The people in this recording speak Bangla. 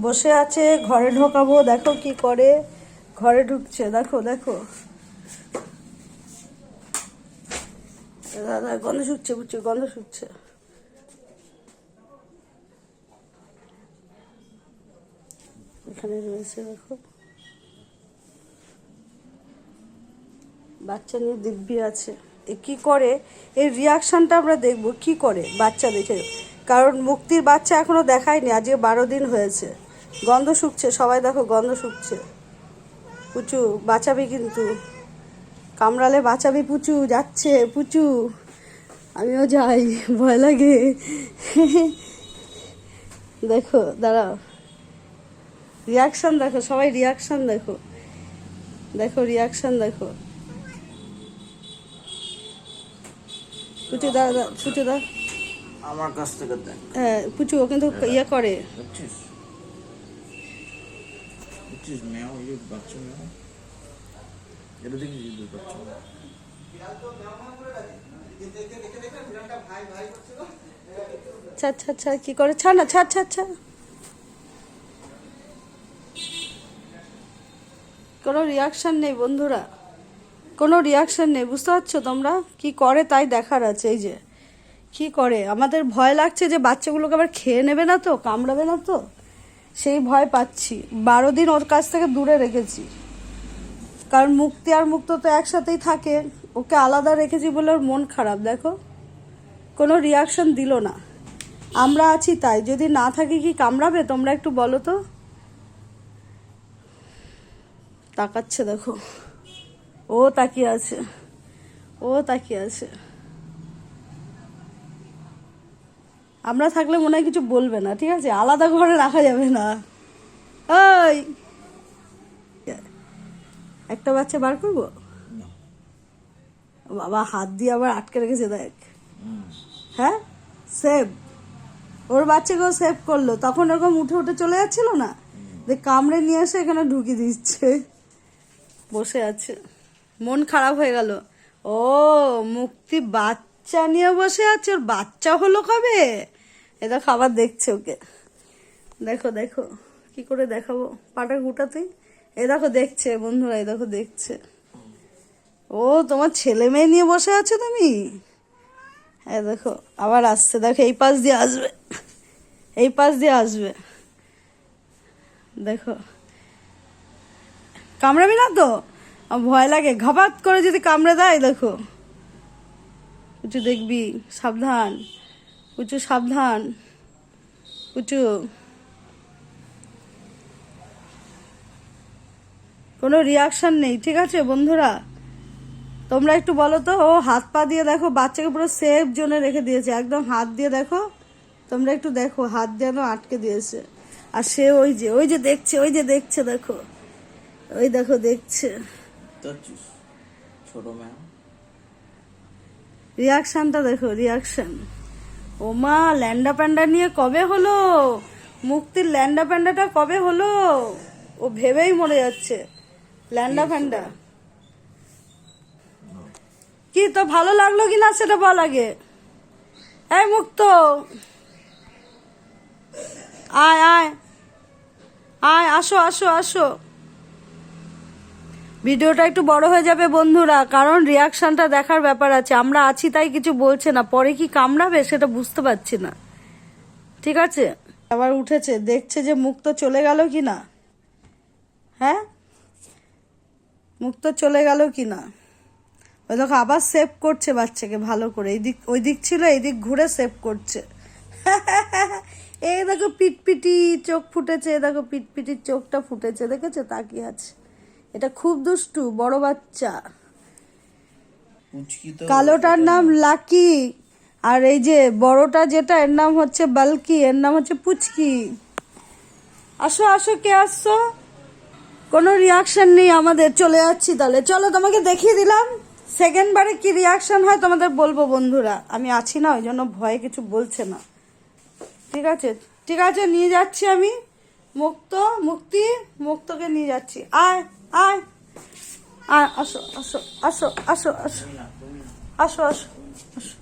বসে আছে, ঘরে ঢোকাবো, দেখো কি করে। ঘরে ঢুকছে, দেখো দেখো। দাদা গন্ধ শুকছে, বুঝছে গন্ধ শুকছে। এখানে রয়েছে দেখো, বাচ্চা নিয়ে দিব্যি আছে। এ কি করে, এই রিয়াকশনটা আমরা দেখবো কি করে বাচ্চা দেখে। কারণ মুক্তির বাচ্চা এখনো দেখায়নি, আজকে 12 দিন হয়েছে। গন্ধ শুকছে, সবাই দেখো গন্ধ শুকছে। পুচু বাঁচাবি কিন্তু, কামড়ালে বাঁচাবি। পুচু যাচ্ছে, পুচু আমিও যাই, ভয় লাগে। দেখো দাঁড়াও, রিয়াকশন দেখো, সবাই রিয়াকশন দেখো, দেখো রিয়াকশন দেখো। পুচু দা, পুচু দা আমার কাছ থেকে দেখ। হ্যাঁ পুচু, ও কিন্তু ইয়ে করে। বুঝছিস বুঝছিস, মেও এই বাচ্চা মেও এটা দেখি দুই বাচ্চা। ছাড় ছাড় ছাড়, কি করে, ছাড় না, ছাড় ছাড় ছাড়। কোনো রিয়াকশন নেই বন্ধুরা, কোনো রিয়াকশন নেই, বুঝতে পারছো তোমরা? কি করে তাই দেখার আছে। এই যে কি করে, আমাদের ভয় লাগছে যে বাচ্চাগুলোকে আবার খেয়ে নেবে না তো, কামড়াবে না তো, সেই ভয় পাচ্ছি। 12 দিন ওর কাছ থেকে দূরে রেখেছি, কারণ মুক্তি আর মুক্ত তো একসাথেই থাকে। ওকে আলাদা রেখেছি বলে ওর মন খারাপ, দেখো কোনো রিয়াকশন দিল না। আমরা আছি তাই, যদি না থাকি কি কামড়াবে তোমরা একটু বলো তো। তাকাচ্ছে দেখো, ও তাকিয়ে আছে, ও তাকিয়ে আছে। আমরা থাকলে মনে হয় কিছু বলবে না, ঠিক আছে? আলাদা ঘরে রাখা যাবে না। ওই একটা বাচ্চা বার করবো, বাবা হাত দিয়ে আবার আটকে রেখেছে দেখ। হ্যাঁ সেভ, ওর বাচ্চাকেও সেভ করলো, তখন এরকম উঠে উঠে চলে যাচ্ছিল না, যে কামড়ে নিয়ে এসে এখানে ঢুকিয়ে দিচ্ছে। বসে আছে, মন খারাপ হয়ে গেল। ও মুক্তি বাচ্চা নিয়ে বসে আছে, ওর বাচ্চা হলো কবে? এ দেখো আবার দেখছে ওকে, দেখো দেখো কি করে দেখাবো, পাটা গুটাতে। এ দেখো দেখছে বন্ধুরা, এই দেখো দেখছে। ও তোমার ছেলে মেয়ে নিয়ে বসে আছো তুমি। এই দেখো আবার আসছে, দেখো এই পাশ দিয়ে আসবে, এই পাশ দিয়ে আসবে। দেখো কামড়াবি না তো? ভয় লাগে, ঘাপাত করে যদি কামড়ে দেয়। দেখো পুচু দেখবি, সাবধান পুচু, সাবধান পুচু। কোনো রিয়াকশন নেই, ঠিক আছে বন্ধুরা? তোমরা একটু বলো তো। ও হাত পা দিয়ে দেখো বাচ্চাকে পুরো সেফ জোনে রেখে দিয়েছে, একদম হাত দিয়ে দেখো, তোমরা একটু দেখো, হাত দিয়ে আটকে দিয়েছে। আর সে ওই যে দেখছে, ওই যে দেখছে, দেখো ওই দেখো দেখছে। ছোট মেয়ে রিয়াকশনটা দেখো, রিয়াকশন। ও মা, ল্যান্ডা প্যান্ডা নিয়ে কবে হলো মুক্তির, ল্যান্ডা প্যান্ডাটা কবে হলো? ও ভেবেই মরে যাচ্ছে, ল্যান্ডা প্যান্ডা কি। তো ভালো লাগলো কিনা সেটা বল আগে। এই মুক্ত, আয় আয় আয়, আসো আসো আসো। ভিডিওটা একটু বড় হয়ে যাবে বন্ধুরা, কারণ রিয়াকশনটা দেখার ব্যাপার আছে। আমরা আছি তাই কিছু বলছে না, পরে কি কামড়াবে সেটা বুঝতে পারছি না, ঠিক আছে? আবার উঠেছে, দেখছে যে মুক্ত চলে গেল কি না। হ্যাঁ মুক্ত চলে গেল কি না। ওই দেখো আবার সেভ করছে বাচ্চাকে ভালো করে, এইদিক ওই দিক ছিল, এইদিক ঘুরে সেভ করছে। এই দেখো পিটপিটি চোখ ফুটেছে, দেখো পিটপিটির চোখটা ফুটেছে, দেখেছো তাকিয়ে আছে। এটা খুব দুষ্টু বড় বাচ্চা। কালোটার নাম লাকি, আর এই যে বড়টা যেটা, এর নাম হচ্ছে বালকি, এর নাম হচ্ছে পুচকি। আসো আসো, কে আসছো? কোনো রিয়াকশন নেই আমাদের, চলে যাচ্ছি তাহলে। চলো তোমাকে দেখিয়ে দিলাম, সেকেন্ড বারে কি রিয়াকশন হয় তোমাদের বলবো বন্ধুরা। আমি আছি না, ওই জন্য ভয়ে কিছু বলছে না, ঠিক আছে? ঠিক আছে, নিয়ে যাচ্ছি আমি মুক্তকে নিয়ে যাচ্ছি। আয় আয় আয়, আসো আসো আসো আসো আসো আসো আসো আসো।